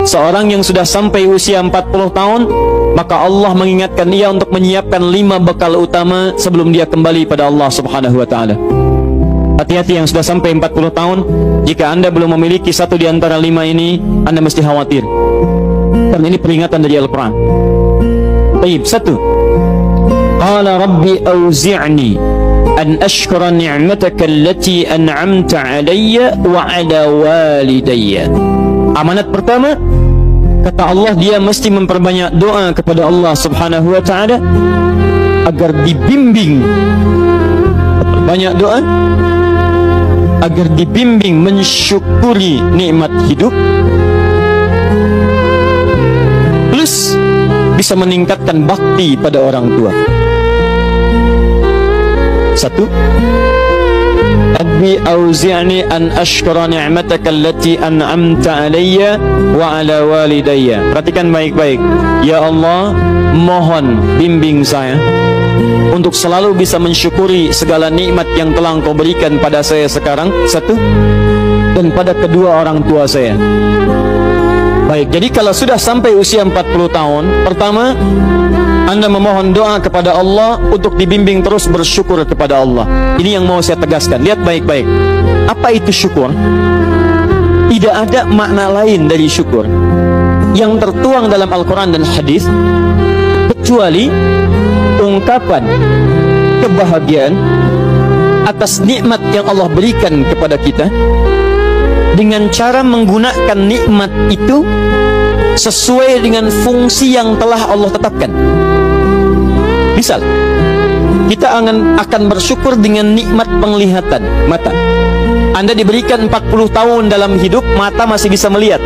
seorang yang sudah sampai usia 40 tahun, maka Allah mengingatkan dia untuk menyiapkan 5 bekal utama sebelum dia kembali pada Allah Subhanahu wa taala. Hati-hati yang sudah sampai 40 tahun, jika Anda belum memiliki satu di antara 5 ini, Anda mesti khawatir. Karena ini peringatan dari Al-Quran. Baik, 1. Qala rabbi auzi'ni an ashkura ni'mataka allati an'amta 'alayya wa 'ala walidayya. Amanat pertama, kata Allah, dia mesti memperbanyak doa kepada Allah Subhanahu wa taala agar dibimbing. Banyak doa agar dibimbing mensyukuri nikmat hidup, plus bisa meningkatkan bakti pada orang tua. 1. Rabbi auzi'ni an ashkura ni'mataka allati an'amta 'alayya wa 'ala walidayya. Perhatikan baik-baik. Ya Allah, mohon bimbing saya untuk selalu bisa mensyukuri segala nikmat yang telah Engkau berikan pada saya sekarang, 1, dan pada kedua orang tua saya. Baik, jadi kalau sudah sampai usia 40 tahun, pertama, Anda memohon doa kepada Allah untuk dibimbing terus bersyukur kepada Allah. Ini yang mau saya tegaskan. Lihat baik-baik. Apa itu syukur? Tidak ada makna lain dari syukur yang tertuang dalam Al-Quran dan hadis kecuali ungkapan kebahagiaan atas nikmat yang Allah berikan kepada kita dengan cara menggunakan nikmat itu sesuai dengan fungsi yang telah Allah tetapkan. Misal, kita akan bersyukur dengan nikmat penglihatan mata. Anda diberikan 40 tahun dalam hidup, mata masih bisa melihat.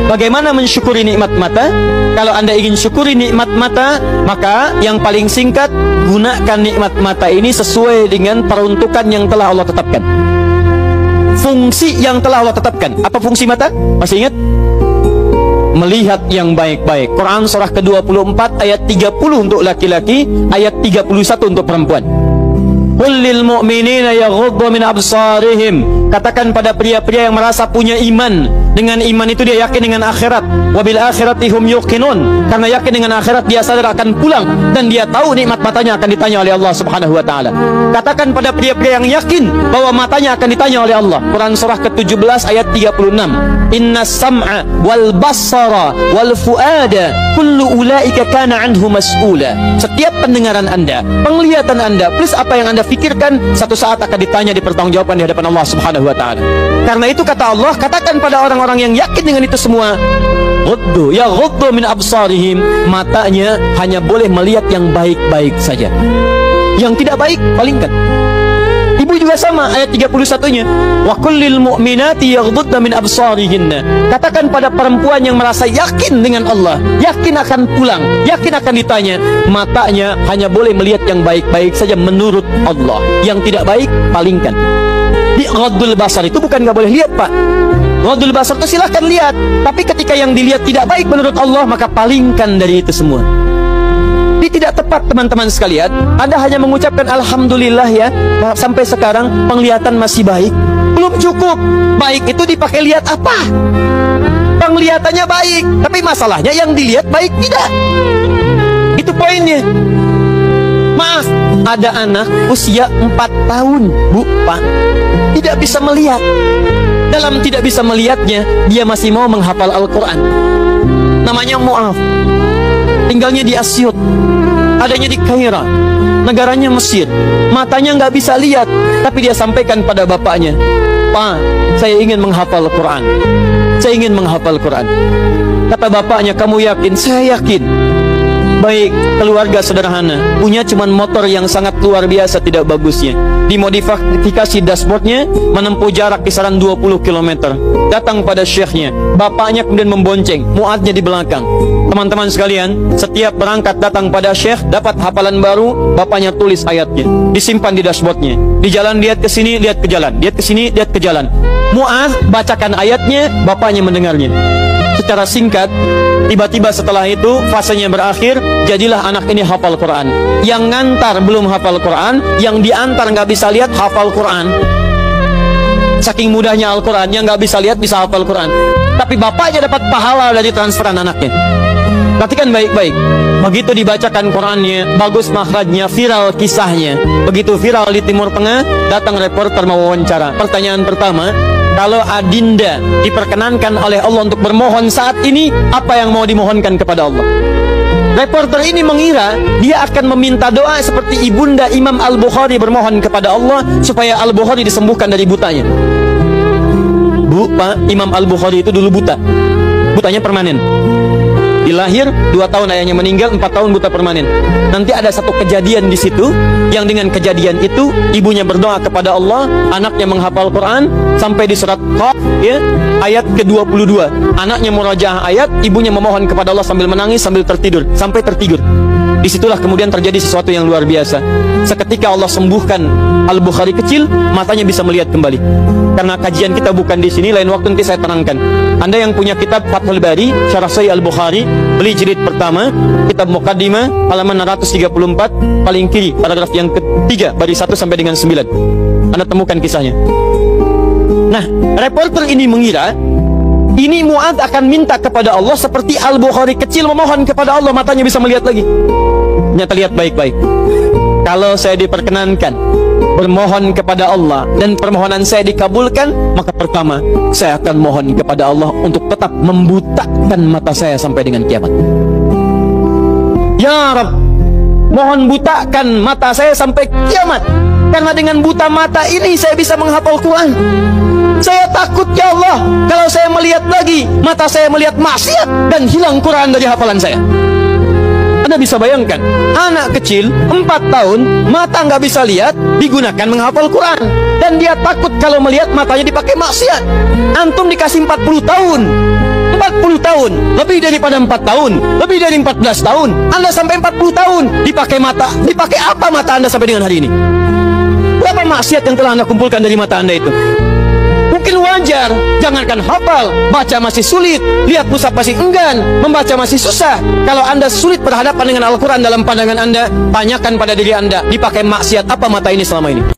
Bagaimana mensyukuri nikmat mata? Kalau Anda ingin syukuri nikmat mata, maka yang paling singkat, gunakan nikmat mata ini sesuai dengan peruntukan yang telah Allah tetapkan. Fungsi yang telah Allah tetapkan. Apa fungsi mata? Masih ingat? Melihat yang baik-baik. Quran surah ke-24 ayat 30 untuk laki-laki, ayat 31 untuk perempuan. Qul lil mu'minina yaghuddu min absarihim. Katakan pada pria-pria yang merasa punya iman. Dengan iman itu dia yakin dengan akhirat. Wabil akhirati hum yuqinun. Karena yakin dengan akhirat dia sadar akan pulang dan dia tahu nikmat matanya akan ditanya oleh Allah Subhanahu wa taala. Katakan pada pria-pria yang yakin bahwa matanya akan ditanya oleh Allah. Quran surah ke-17 ayat 36. Innas sam'a wal basara wal fuada kullu ulaika kana anhu mas'ula. Setiap pendengaran Anda, penglihatan Anda, plus apa yang Anda fikirkan, satu saat akan ditanya, dipertanggungjawabkan di hadapan Allah Subhanahu wa taala. Karena itu kata Allah, katakan pada orang-orang yang yakin dengan itu semua, ghuddu min absarihim, matanya hanya boleh melihat yang baik-baik saja. Yang tidak baik palingkan. Ibu juga sama, ayat 31-nya. Wa kullil mu'minati yaghdudna min absarihinna. Katakan pada perempuan yang merasa yakin dengan Allah, yakin akan pulang, yakin akan ditanya, matanya hanya boleh melihat yang baik-baik saja menurut Allah. Yang tidak baik palingkan. Di ghaddul basar itu bukan nggak boleh lihat, Pak. Ghaddul basar itu silahkan lihat, tapi ketika yang dilihat tidak baik menurut Allah, maka palingkan dari itu semua. Ini tidak tepat, teman-teman sekalian. Anda hanya mengucapkan alhamdulillah ya, sampai sekarang penglihatan masih baik. Belum cukup. Baik itu dipakai lihat apa? Penglihatannya baik, tapi masalahnya yang dilihat baik tidak. Itu poinnya. Maaf, ada anak usia 4 tahun, Bu, Pak, tidak bisa melihat. Dalam tidak bisa melihatnya, dia masih mau menghafal Al-Quran. Namanya Mu'af. Tinggalnya di Asyut, adanya di Kaira, negaranya Mesir. Matanya nggak bisa lihat, tapi dia sampaikan pada bapaknya, Pak, saya ingin menghafal Quran. Saya ingin menghafal Quran. Kata bapaknya, kamu yakin? Saya yakin. Baik, keluarga sederhana, punya cuman motor yang sangat luar biasa tidak bagusnya. Dimodifikasi dashboardnya, menempuh jarak kisaran 20 km. Datang pada syekhnya, bapaknya kemudian membonceng, muadnya di belakang. Teman-teman sekalian, setiap berangkat datang pada syekh, dapat hafalan baru, bapaknya tulis ayatnya, disimpan di dashboardnya. Di jalan lihat ke sini, lihat ke jalan, lihat ke sini, lihat ke jalan. Mu'adz bacakan ayatnya, bapaknya mendengarnya. Secara singkat, tiba-tiba setelah itu fasenya berakhir, jadilah anak ini hafal Quran. Yang ngantar belum hafal Quran, yang diantar nggak bisa lihat hafal Quran. saking mudahnya Al-Quran, yang nggak bisa lihat bisa hafal Quran. Tapi bapaknya dapat pahala dari transferan anaknya. Perhatikan baik-baik. Begitu dibacakan Qurannya, bagus makhrajnya, viral kisahnya. Begitu viral di Timur Tengah, datang reporter mau wawancara. Pertanyaan pertama, kalau Adinda diperkenankan oleh Allah untuk bermohon saat ini, apa yang mau dimohonkan kepada Allah? Reporter ini mengira dia akan meminta doa seperti ibunda Imam Al-Bukhari bermohon kepada Allah supaya Al-Bukhari disembuhkan dari butanya. Bu, Pak, Imam Al-Bukhari itu dulu buta. Butanya permanen. Dilahir 2 tahun ayahnya meninggal, 4 tahun buta permanen. Nanti ada satu kejadian di situ, yang dengan kejadian itu ibunya berdoa kepada Allah, anaknya menghafal Quran sampai di surat Qaf, ya, ayat ke-22. Anaknya murajaah ayat, ibunya memohon kepada Allah sambil menangis, sambil tertidur, sampai tertidur. Disitulah kemudian terjadi sesuatu yang luar biasa. Seketika Allah sembuhkan Al-Bukhari kecil, matanya bisa melihat kembali. Karena kajian kita bukan di sini, lain waktu nanti saya terangkan. Anda yang punya kitab Fathul Bari, Syarah Sahih Al-Bukhari, beli jilid pertama, kitab Muqaddimah, halaman 634, paling kiri, paragraf yang ketiga, baris 1 sampai dengan 9. Anda temukan kisahnya. Nah, reporter ini mengira ini Mu'adz akan minta kepada Allah seperti Al-Bukhari kecil memohon kepada Allah, matanya bisa melihat lagi. Ternyata lihat baik-baik. Kalau saya diperkenankan bermohon kepada Allah dan permohonan saya dikabulkan, maka pertama saya akan mohon kepada Allah untuk tetap membutakan mata saya sampai dengan kiamat. Ya Rabb, mohon butakan mata saya sampai kiamat, karena dengan buta mata ini saya bisa menghafal Quran. Saya takut ya Allah, kalau saya melihat lagi, mata saya melihat maksiat dan hilang Quran dari hafalan saya. Anda bisa bayangkan, anak kecil 4 tahun, mata nggak bisa lihat, digunakan menghafal Quran. Dan dia takut kalau melihat matanya dipakai maksiat. Antum dikasih 40 tahun, 40 tahun, lebih daripada 4 tahun, lebih dari 14 tahun, Anda sampai 40 tahun, dipakai mata, dipakai apa mata Anda sampai dengan hari ini? Berapa maksiat yang telah Anda kumpulkan dari mata Anda itu? Mungkin wajar, jangankan hafal, baca masih sulit, lihat mushaf masih enggan, membaca masih susah. Kalau Anda sulit berhadapan dengan Al-Quran dalam pandangan Anda, tanyakan pada diri Anda, dipakai maksiat apa mata ini selama ini?